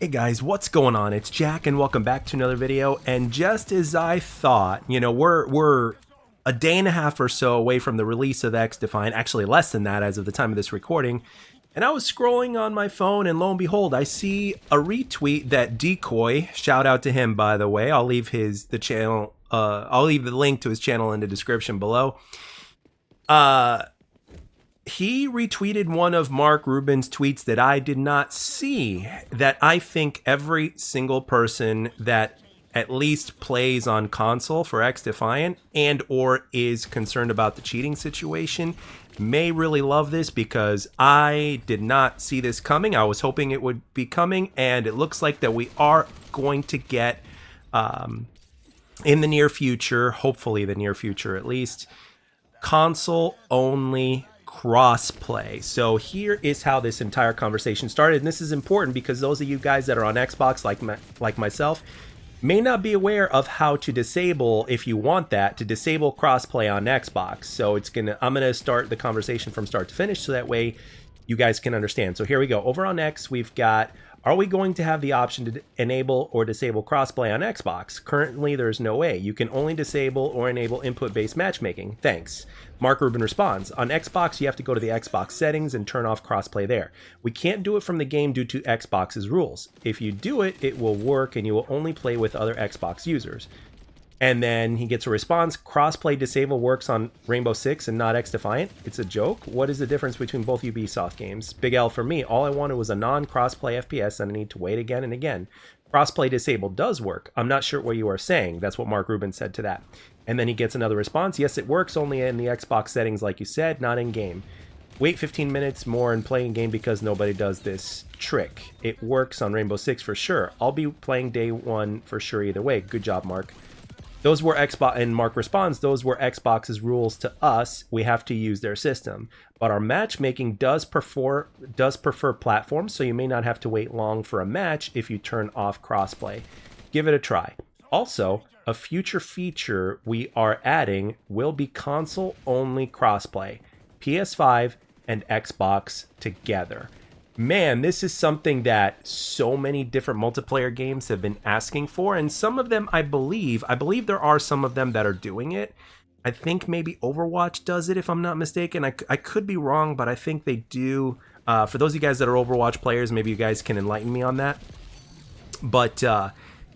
Hey guys, what's going on? It's Jack and welcome back to another video. And just as I thought, we're a day and a half or so away from the release of XDefiant, actually less than that as of the time of this recording. And I was scrolling on my phone and lo and behold, I see a retweet that Decoy, shout out to him by the way. I'll leave I'll leave the link to his channel in the description below. He retweeted one of Mark Rubin's tweets that I did not see, that I think every single person that at least plays on console for XDefiant and or is concerned about the cheating situation may really love this, because I did not see this coming. I was hoping it would be coming, and it looks like that we are going to get in the near future, hopefully the near future at least, console only crossplay. So here is how this entire conversation started, and this is important because those of you guys that are on Xbox like myself may not be aware of how to disable, if you want that, to disable crossplay on Xbox. So I'm gonna start the conversation from start to finish so that way you guys can understand. So here we go. Over on X, we've got, are we going to have the option to enable or disable crossplay on Xbox? Currently, there's no way. You can only disable or enable input-based matchmaking. Thanks. Mark Rubin responds, on Xbox, you have to go to the Xbox settings and turn off crossplay there. We can't do it from the game due to Xbox's rules. If you do it, it will work and you will only play with other Xbox users. And then he gets a response, crossplay disable works on Rainbow Six and not XDefiant. It's a joke. What is the difference between both Ubisoft games? Big L for me. All I wanted was a non-crossplay FPS and I need to wait again and again. Crossplay disable does work. I'm not sure what you are saying. That's what Mark Rubin said to that. And then he gets another response. Yes, it works only in the Xbox settings like you said, not in game. Wait 15 minutes more and play in game because nobody does this trick. It works on Rainbow Six for sure. I'll be playing day one for sure either way. Good job, Mark. Those were Xbox, and Mark responds, those were Xbox's rules to us. We have to use their system. But our matchmaking does prefer platforms, so you may not have to wait long for a match if you turn off crossplay. Give it a try. Also, a future feature we are adding will be console-only crossplay. PS5 and Xbox together. Man, this is something that so many different multiplayer games have been asking for, and some of them I believe there are some of them that are doing it. I think maybe Overwatch does it, if I'm not mistaken. I could be wrong, but I think they do. For those of you guys that are Overwatch players, maybe you guys can enlighten me on that. But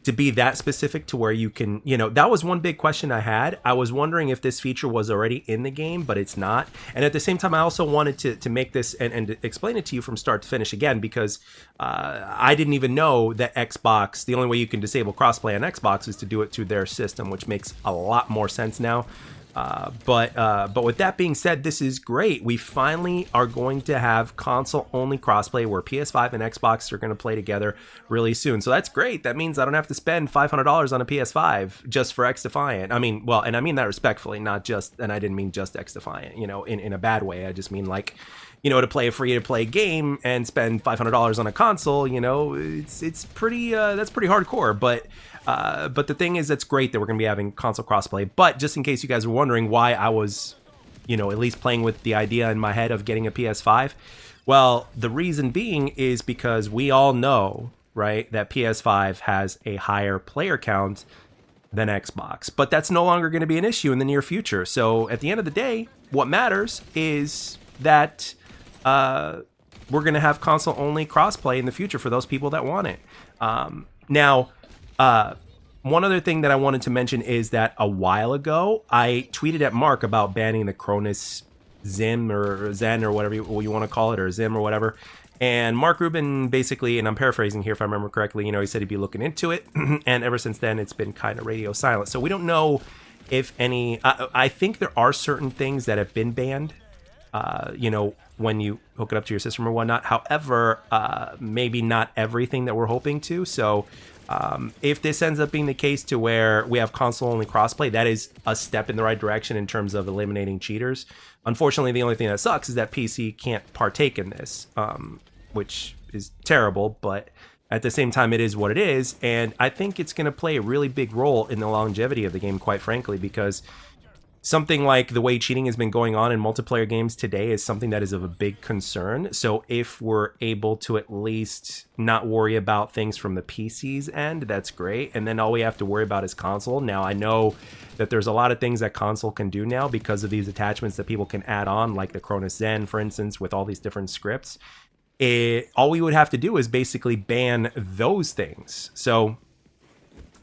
to be that specific to where you can, that was one big question I had. I was wondering if this feature was already in the game, but it's not. And at the same time, I also wanted to make this and explain it to you from start to finish again, because I didn't even know that Xbox, the only way you can disable crossplay on Xbox is to do it through their system, which makes a lot more sense now. But with that being said, this is great. We finally are going to have console-only crossplay where PS5 and Xbox are going to play together really soon. So that's great. That means I don't have to spend $500 on a PS5 just for XDefiant. I mean, well, and I mean that respectfully, not just, and I didn't mean just XDefiant, in a bad way. I just mean like, to play a free-to-play game and spend $500 on a console, it's pretty, that's pretty hardcore. But the thing is, that's great that we're going to be having console crossplay. But just in case you guys were wondering why I was, at least playing with the idea in my head of getting a PS5, well, the reason being is because we all know, right, that PS5 has a higher player count than Xbox. But that's no longer going to be an issue in the near future. So at the end of the day, what matters is that we're going to have console-only crossplay in the future for those people that want it. Now, one other thing that I wanted to mention is that a while ago, I tweeted at Mark about banning the Cronus Zim or Zen or whatever you want to call it, or Zim or whatever. And Mark Rubin basically, and I'm paraphrasing here if I remember correctly, he said he'd be looking into it. And ever since then, it's been kind of radio silent. So we don't know if any, I think there are certain things that have been banned, when you hook it up to your system or whatnot. However, maybe not everything that we're hoping to. So if this ends up being the case to where we have console-only crossplay, that is a step in the right direction in terms of eliminating cheaters. Unfortunately, the only thing that sucks is that PC can't partake in this, which is terrible, but at the same time, it is what it is. And I think it's going to play a really big role in the longevity of the game, quite frankly, because something like the way cheating has been going on in multiplayer games today is something that is of a big concern. So if we're able to at least not worry about things from the PC's end, that's great. And then all we have to worry about is console. Now, I know that there's a lot of things that console can do now because of these attachments that people can add on, like the Cronus Zen, for instance, with all these different scripts. All we would have to do is basically ban those things. So,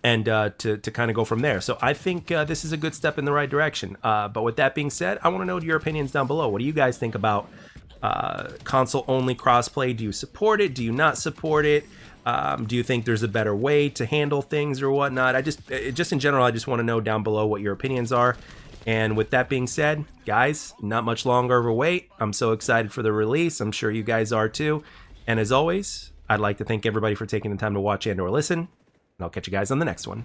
and to kind of go from there. So I think this is a good step in the right direction. But with that being said, I want to know your opinions down below. What do you guys think about console-only crossplay? Do you support it? Do you not support it? Do you think there's a better way to handle things or whatnot? Just in general, I just want to know down below what your opinions are. And with that being said, guys, not much longer of a wait. I'm so excited for the release. I'm sure you guys are too. And as always, I'd like to thank everybody for taking the time to watch and or listen. And I'll catch you guys on the next one.